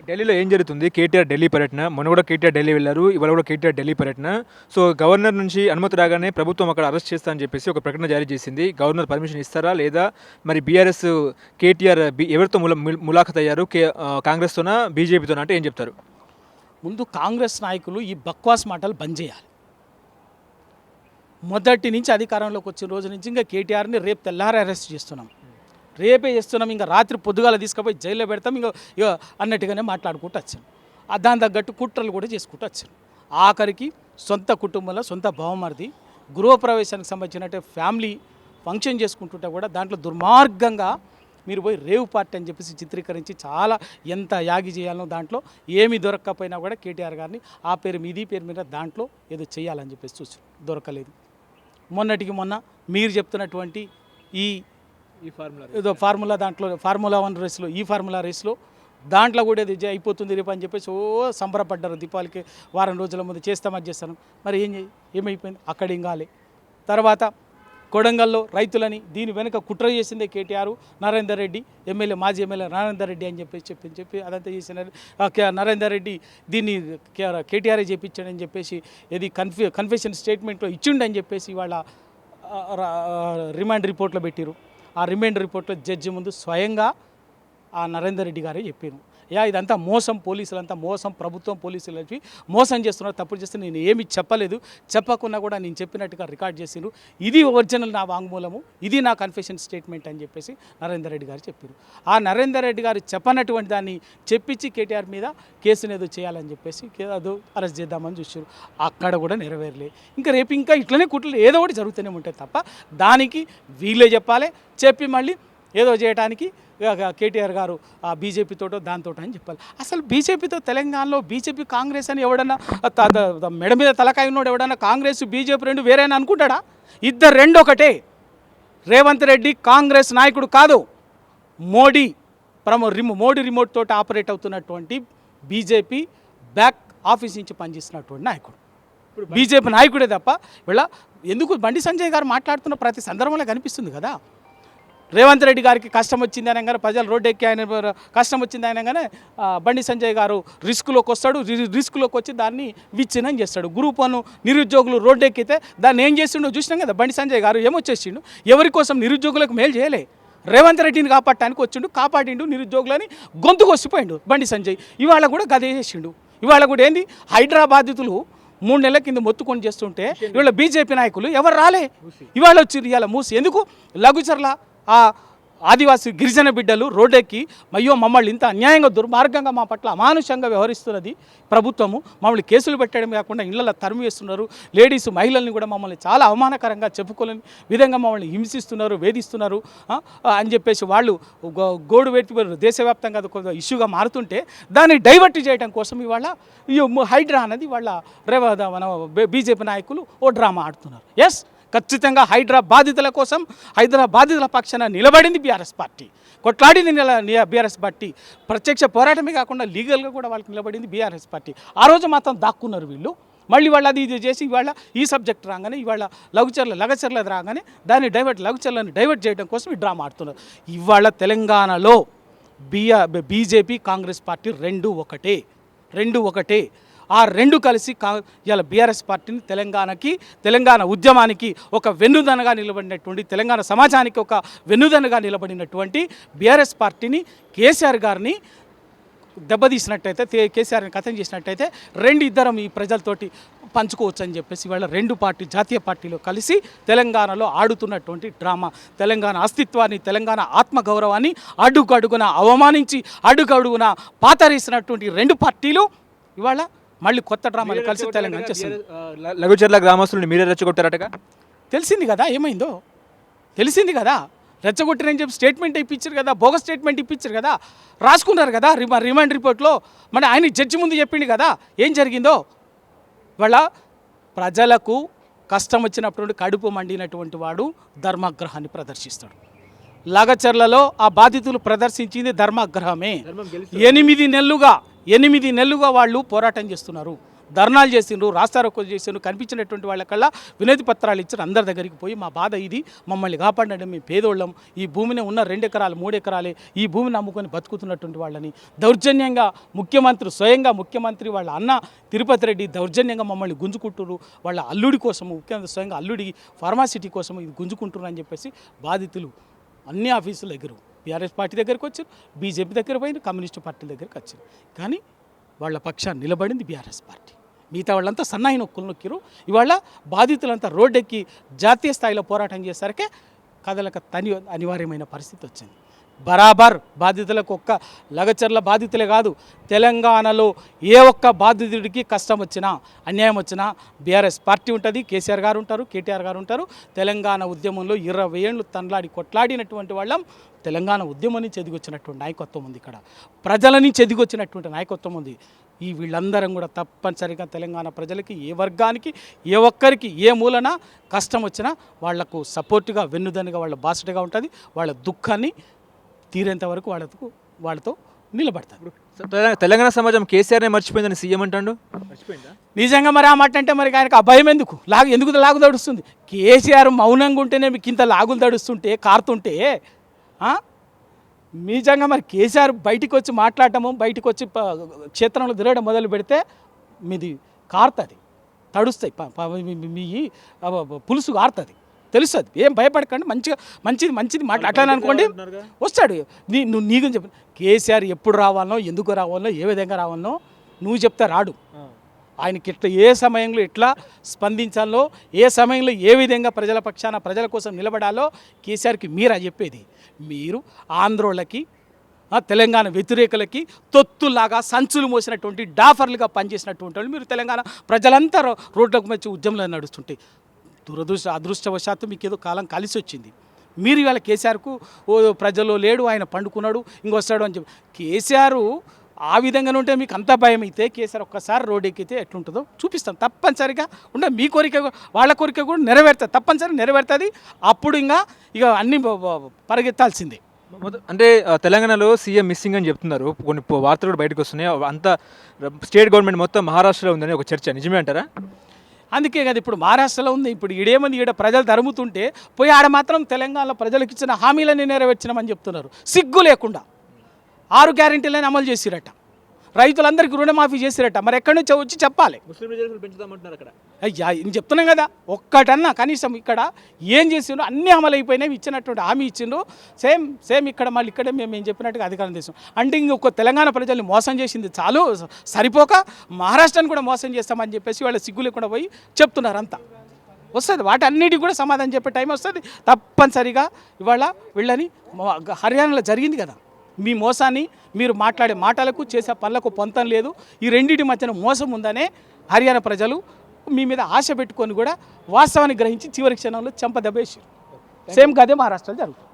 ఢిల్లీలో ఏం జరుగుతుంది? కేటీఆర్ ఢిల్లీ పర్యటన. మొన్న కూడా కేటీఆర్ ఢిల్లీ వెళ్లారు. ఇవాళ కూడా కేటీఆర్ ఢిల్లీ పర్యటన. సో, గవర్నర్ నుంచి అనుమతి రాగానే ప్రభుత్వం అక్కడ అరెస్ట్ చేస్తా అని చెప్పేసి ఒక ప్రకటన జారీ చేసింది. గవర్నర్ పర్మిషన్ ఇస్తారా? లేదా మరి బీఆర్ఎస్ కేటీఆర్ ఎవరితో ములాఖత్ అయ్యారు? కాంగ్రెస్తోనా బీజేపీతోనా అంటే ఏం చెప్తారు? ముందు కాంగ్రెస్ నాయకులు ఈ బక్వాస్ మాటలు బంద్ చేయాలి. మొదటి నుంచి అధికారంలోకి వచ్చిన రోజు నుంచి ఇంకా కేటీఆర్ని రేపు తెల్లారి అరెస్ట్ చేస్తున్నాం, రేపే చేస్తున్నాం, ఇంకా రాత్రి పొద్దుగాల తీసుకుపోయి జైల్లో పెడతాం, ఇక అన్నట్టుగానే మాట్లాడుకుంటూ వచ్చాను. దాని తగ్గట్టు కుట్రలు కూడా చేసుకుంటూ వచ్చాను. ఆఖరికి సొంత కుటుంబంలో సొంత బావమరిది గృహప్రవేశానికి సంబంధించినట్టు ఫ్యామిలీ ఫంక్షన్ చేసుకుంటుంటే కూడా దాంట్లో దుర్మార్గంగా మీరు పోయి రేవ్ పార్టీ అని చెప్పేసి చిత్రీకరించి చాలా ఎంత యాగి చేయాలనో దాంట్లో ఏమీ దొరక్కపోయినా కూడా కేటీఆర్ గారిని ఆ పేరు మీద ఈ పేరు మీద దాంట్లో ఏదో చేయాలని చెప్పేసి చూసి దొరకలేదు. మొన్నటికి మొన్న మీరు చెప్తున్నటువంటి ఈ ఏదో ఫార్ములా దాంట్లో ఫార్ములా 1 రేస్లో ఈ ఫార్ములా రేస్లో దాంట్లో కూడా ఇది అయిపోతుంది రేపు అని చెప్పేసి సంబరపడ్డారు. దీపావళికి వారం రోజుల ముందు చేస్తామని చేస్తాను. మరి ఏమైపోయింది? అక్కడ ఇంకాలే. తర్వాత కొడంగల్లో రైతులని దీని వెనుక కుట్ర చేసిందే కేటీఆర్, నరేందర్ రెడ్డి ఎమ్మెల్యే, మాజీ ఎమ్మెల్యే నరేందర్ రెడ్డి అని చెప్పి అదంతా చేసిన నరేందర్ రెడ్డి దీన్ని కేటీఆర్ చేయించాడని చెప్పేసి ఇది కన్ఫెషన్ స్టేట్మెంట్లో ఇచ్చిండని చెప్పేసి ఇవాళ రిమాండ్ రిపోర్ట్లో పెట్టారు. ఆ రిమాండ్ రిపోర్ట్లో జడ్జి ముందు స్వయంగా ఆ నరేందర్ రెడ్డి గారే చెప్పారు, ఇదంతా మోసం, పోలీసులంతా మోసం, ప్రభుత్వం పోలీసులు వచ్చి మోసం చేస్తున్నారు, తప్పుడు చేస్తే నేను ఏమి చెప్పలేదు, చెప్పకుండా కూడా నేను చెప్పినట్టుగా రికార్డ్ చేసిరు, ఇది ఒరిజినల్ నా వాంగ్మూలము, ఇది నా కన్ఫెషన్ స్టేట్మెంట్ అని చెప్పేసి నరేందర్ రెడ్డి గారు చెప్పారు. ఆ నరేందర్ రెడ్డి గారు చెప్పనటువంటి దాన్ని చెప్పించి కేటీఆర్ మీద కేసును ఏదో చేయాలని చెప్పేసి అదో అరెస్ట్ చేద్దామని చూసారు. అక్కడ కూడా నెరవేరలే. ఇంకా రేపు ఇంకా ఇట్లనే కుట్రలు ఏదో ఒకటి జరుగుతూనే ఉంటాయి తప్ప దానికి వీళ్ళే చెప్పాలి, చెప్పి మళ్ళీ ఏదో చేయడానికి కేటీఆర్ గారు ఆ బీజేపీతోటో దాంతో అని చెప్పాలి. అసలు బీజేపీతో తెలంగాణలో బీజేపీ కాంగ్రెస్ అని ఎవడన్నా మెడ మీద తలకాయ ఉన్నోడు ఎవడన్నా కాంగ్రెస్ బీజేపీ రెండు వేరేనా అనుకుంటాడా? ఇద్దరు రెండు ఒకటే. రేవంత్ రెడ్డి కాంగ్రెస్ నాయకుడు కాదు, మోడీ రిమోట్ తోటి ఆపరేట్ అవుతున్నటువంటి బీజేపీ బ్యాక్ ఆఫీస్ నుంచి పనిచేస్తున్నటువంటి నాయకుడు, బీజేపీ నాయకుడే తప్ప వీళ్ళ ఎందుకు బండి సంజయ్ గారు మాట్లాడుతున్న ప్రతి సందర్భంలో కనిపిస్తుంది కదా. రేవంత్ రెడ్డి గారికి కష్టం వచ్చింది అనగానే, ప్రజలు రోడ్డు ఎక్కి ఆయన కష్టం వచ్చింది అనగానే బండి సంజయ్ గారు రిస్క్లోకి వస్తాడు, రిస్క్లోకి వచ్చి దాన్ని విచ్ఛిన్నం చేస్తాడు. గ్రూప్ 1 నిరుద్యోగులు రోడ్డు ఎక్కితే దాన్ని ఏం చేసిండో చూసినాం కదా. బండి సంజయ్ గారు ఏమొచ్చేసిండు, ఎవరి కోసం? నిరుద్యోగులకు మేలు చేయలే, రేవంత్ రెడ్డిని కాపాడటానికి వచ్చిండు, కాపాడిండు నిరుద్యోగులని గొంతుకు వసిపోయిండు బండి సంజయ్. ఇవాళ కూడా గదే చేసిండు. ఇవాళ కూడా ఏంది, హైడ్రా బాధితులు 3 నెలల కింద మొత్తుకొని చేస్తుంటే ఇవాళ బీజేపీ నాయకులు ఎవరు రాలే, ఇవాళ వచ్చి ఇవాళ మూసి ఎందుకు? లఘుచర్ల ఆ ఆదివాసీ గిరిజన బిడ్డలు రోడ్డెక్కి అయ్యో మమ్మల్ని ఇంత అన్యాయంగా దుర్మార్గంగా మా పట్ల అమానుషంగా వ్యవహరిస్తున్నది ప్రభుత్వము, మమ్మల్ని కేసులు పెట్టడం కాకుండా ఇళ్లలో తరిమి వేస్తున్నారు, లేడీస్ మహిళల్ని కూడా మమ్మల్ని చాలా అవమానకరంగా చెప్పుకోలేని విధంగా మమ్మల్ని హింసిస్తున్నారు, వేధిస్తున్నారు అని చెప్పేసి వాళ్ళు గోడు పెట్టి దేశవ్యాప్తంగా అది ఇష్యూగా మారుతుంటే దాన్ని డైవర్ట్ చేయడం కోసం ఇవాళ హైడ్రా అనేది వాళ్ళ మన బీజేపీ నాయకులు ఓ డ్రామా ఆడుతున్నారు. ఎస్, ఖచ్చితంగా హైడ్రా బాధితుల కోసం, హైదరాబాద్ బాధితుల పక్షాన నిలబడింది బీఆర్ఎస్ పార్టీ, కొట్లాడింది బీఆర్ఎస్ పార్టీ. ప్రత్యక్ష పోరాటమే కాకుండా లీగల్గా కూడా వాళ్ళకి నిలబడింది బీఆర్ఎస్ పార్టీ. ఆ రోజు మాత్రం దాక్కున్నారు వీళ్ళు. మళ్ళీ వాళ్ళు అది ఇది చేసి ఇవాళ ఈ సబ్జెక్ట్ రాగానే ఇవాళ లగచర్లది రాగానే దాన్ని లఘుచర్లను డైవర్ట్ చేయడం కోసం ఈ డ్రామా ఆడుతున్నారు. ఇవాళ తెలంగాణలో బీజేపీ కాంగ్రెస్ పార్టీ రెండు ఒకటే. ఆ రెండు కలిసి ఇవాళ బీఆర్ఎస్ పార్టీని తెలంగాణ ఉద్యమానికి ఒక వెన్నుదనగా నిలబడినటువంటి, తెలంగాణ సమాజానికి ఒక వెన్నుదనగా నిలబడినటువంటి బీఆర్ఎస్ పార్టీని కేసీఆర్ గారిని దెబ్బతీసినట్టయితే, కేసీఆర్ని కథం చేసినట్టయితే ఇద్దరం ఈ ప్రజలతోటి పంచుకోవచ్చు అని చెప్పేసి ఇవాళ రెండు జాతీయ పార్టీలు కలిసి తెలంగాణలో ఆడుతున్నటువంటి డ్రామా, తెలంగాణ అస్తిత్వాన్ని, తెలంగాణ ఆత్మగౌరవాన్ని అడుగడుగున అవమానించి అడుగడుగున పాతరేసినటువంటి రెండు పార్టీలు ఇవాళ మళ్ళీ కొత్త డ్రామాలు కలిసి తెలంగాణ చేస్తుంది. లఘుచర్ల గ్రామస్తులను మీరే రెచ్చగొట్టారటగా తెలిసింది కదా, ఏమైందో తెలిసింది కదా. రెచ్చగొట్టిరని చెప్పి స్టేట్మెంట్ ఇప్పించారు కదా, బోగస్ స్టేట్మెంట్ ఇప్పించారు కదా, రాసుకున్నారు కదా రిమాండ్ రిపోర్ట్లో. మరి ఆయన జడ్జి ముందు చెప్పిండు కదా ఏం జరిగిందో. వాళ్ళ ప్రజలకు కష్టం వచ్చినప్పుడు కడుపు మండినటువంటి వాడు ధర్మాగ్రహాన్ని ప్రదర్శిస్తాడు. లగచర్లలో ఆ బాధితులు ప్రదర్శించింది ధర్మాగ్రహమే. 8 నెలలుగా వాళ్ళు పోరాటం చేస్తున్నారు. ధర్నాలు చేసిండ్రు, రాస్తారోకో చేసిండ్రు, కనిపించినటువంటి వాళ్ళకల్లా వినతి పత్రాలు ఇచ్చారు. అందరి దగ్గరికి పోయి మా బాధ ఇది, మమ్మల్ని కాపాడండి, మేము పేదోళ్ళం, ఈ భూమిని ఉన్న 2 ఎకరాలు 3 ఎకరాలే ఈ భూమిని నమ్ముకొని బతుకుతున్నటువంటి వాళ్ళని దౌర్జన్యంగా స్వయంగా ముఖ్యమంత్రి వాళ్ళ అన్న తిరుపతి రెడ్డి దౌర్జన్యంగా మమ్మల్ని గుంజుకుంటున్నారు, వాళ్ళ అల్లుడి కోసము, ముఖ్యమంత్రి స్వయంగా అల్లుడి ఫార్మాసిటీ కోసం ఇది గుంజుకుంటున్నారు అని చెప్పేసి బాధితులు అన్ని ఆఫీసుల దగ్గర బీఆర్ఎస్ పార్టీ దగ్గరికి వచ్చారు, బీజేపీ దగ్గర పోయిన కమ్యూనిస్టు పార్టీ దగ్గరికి వచ్చారు. కానీ వాళ్ళ పక్షాన్ని నిలబడింది బీఆర్ఎస్ పార్టీ. మిగతా వాళ్ళంతా సన్నాయి నొక్కులు నొక్కిరు. ఇవాళ బాధితులంతా రోడ్డెక్కి జాతీయ స్థాయిలో పోరాటం చేసరికే కదలక అనివార్యమైన పరిస్థితి వచ్చింది. బరాబర్ బాధితులకు ఒక్క లగచర్ల బాధితులే కాదు, తెలంగాణలో ఏ ఒక్క బాధితుడికి కష్టం వచ్చినా అన్యాయం వచ్చినా బీఆర్ఎస్ పార్టీ ఉంటుంది, కేసీఆర్ గారు ఉంటారు, కేటీఆర్ గారు ఉంటారు. తెలంగాణ ఉద్యమంలో 20 ఏళ్ళు తనలాడి కొట్లాడినటువంటి వాళ్ళం. తెలంగాణ ఉద్యమం నుంచి ఎదిగొచ్చినటువంటి నాయకత్వం ఉంది, ఇక్కడ ప్రజల నుంచి ఎదిగొచ్చినటువంటి నాయకత్వం ఉంది. ఈ వీళ్ళందరం కూడా తప్పనిసరిగా తెలంగాణ ప్రజలకి ఏ వర్గానికి ఏ ఒక్కరికి ఏ మూలన కష్టం వచ్చినా వాళ్లకు సపోర్టుగా వెన్నుదన్నుగా వాళ్ళ బాసటగా ఉంటుంది. వాళ్ళ దుఃఖాన్ని తీరేంత వరకు వాళ్ళతో నిలబడతారు. తెలంగాణ సమాజం కేసీఆర్నే మర్చిపోయిందని సీఎం అంటాడు. మర్చిపోయిందా నిజంగా? మరి ఆ మాట అంటే మరి ఆయనకు ఆ భయం ఎందుకు? లాగు తడుస్తుంది. కేసీఆర్ మౌనంగా ఉంటేనే మీకు ఇంత లాగులు తడుస్తుంటే కారుతుంటే నిజంగా మరి కేసీఆర్ బయటికి వచ్చి మాట్లాడటము, బయటికి వచ్చి క్షేత్రంలో తిరగడం మొదలు పెడితే మీది కారుతుంది, తడుస్తాయి, మీ పులుసు కారుతుంది, తెలుస్తుంది. ఏం భయపడకండి, మంచిది మాట్లాడాలని అనుకోండి, వస్తాడు. నీకు చెప్పు, కేసీఆర్ ఎప్పుడు రావాలనో, ఎందుకు రావాలనో, ఏ విధంగా రావాలనో నువ్వు చెప్తే రాడు. ఆయనకి ఎట్లా ఏ సమయంలో ఎట్లా స్పందించాలో, ఏ సమయంలో ఏ విధంగా ప్రజల పక్షాన ప్రజల కోసం నిలబడాలో కేసీఆర్కి మీరా చెప్పేది. మీరు ఆంధ్రోళ్ళకి తెలంగాణ వ్యతిరేకులకి తొత్తులాగా సంచులు మోసినటువంటి డాఫర్లుగా పనిచేసినటువంటి వాళ్ళు మీరు. తెలంగాణ ప్రజలంతా రోడ్లకు వచ్చి ఉద్యమంలో నడుస్తుంటే అదృష్టవశాత్తు మీకు ఏదో కాలం కలిసి వచ్చింది. మీరు ఇవాళ కేసీఆర్కు ప్రజల్లో లేడు, ఆయన పండుకున్నాడు, ఇంకొస్తాడు అని చెప్పి కేసీఆర్ ఆ విధంగానే ఉంటే మీకు అంత భయం అయితే కేసీఆర్ ఒక్కసారి రోడ్ ఎక్కితే ఎట్లుంటుందో చూపిస్తాం. తప్పనిసరిగా మీ కోరిక వాళ్ళ కోరిక కూడా నెరవేరుతుంది, తప్పనిసరిగా నెరవేరుతుంది. అప్పుడు ఇక అన్నీ పరిగెత్తాల్సిందే. అంటే తెలంగాణలో సీఎం మిస్సింగ్ అని చెప్తున్నారు, కొన్ని వార్తలు కూడా బయటకు వస్తున్నాయి. అంతా స్టేట్ గవర్నమెంట్ మొత్తం మహారాష్ట్రలో ఉందని ఒక చర్చ, నిజమే అంటారా? అందుకే కదా ఇప్పుడు మహారాష్ట్రలో ఉంది. ఇప్పుడు ఈడేమని ప్రజలు తరుముతుంటే పోయి ఆడ మాత్రం తెలంగాణలో ప్రజలకు ఇచ్చిన హామీలని నెరవేర్చినామని చెప్తున్నారు. సిగ్గు లేకుండా 6 గ్యారెంటీలని అమలు చేసిరట, రైతులందరికీ రుణమాఫీ చేసిరట. మరి ఎక్కడి నుంచి వచ్చి చెప్పాలి? ముస్లిం రిజర్వేషన్లు పెంచుతామంటున్నారు అక్కడ. అయ్యా నేను చెప్తున్నాం కదా, ఒక్కటన్నా కనీసం ఇక్కడ ఏం చేసిండ్రు? అన్నీ అమలు అయిపోయినాయి, ఇచ్చినటువంటి హామీ ఇచ్చిండ్రు. సేమ్ ఇక్కడ మళ్ళీ ఇక్కడే మేము చెప్పినట్టుగా అధికారం చేసాం. అంటే ఇంకొక తెలంగాణ ప్రజల్ని మోసం చేసింది చాలు సరిపోక మహారాష్ట్రాన్ని కూడా మోసం చేస్తామని చెప్పేసి వాళ్ళ సిగ్గు లేకుండా పోయి చెప్తున్నారు. అంతా వస్తుంది, వాటన్నిటికి కూడా సమాధానం చెప్పే టైం వస్తుంది తప్పనిసరిగా. ఇవాళ వీళ్ళని హర్యానాలో జరిగింది కదా, మీ మోసాన్ని మీరు మాట్లాడే మాటలకు చేసే పనులకు పొంతం లేదు. ఈ రెండింటి మధ్యన మోసం ఉందనే హర్యానా ప్రజలు మీ మీద ఆశ పెట్టుకొని కూడా వాస్తవాన్ని గ్రహించి చివరి క్షణంలో చెంప దెబ్బేసారు. సేమ్ గదే మహారాష్ట్రలో జరుగుతుంది.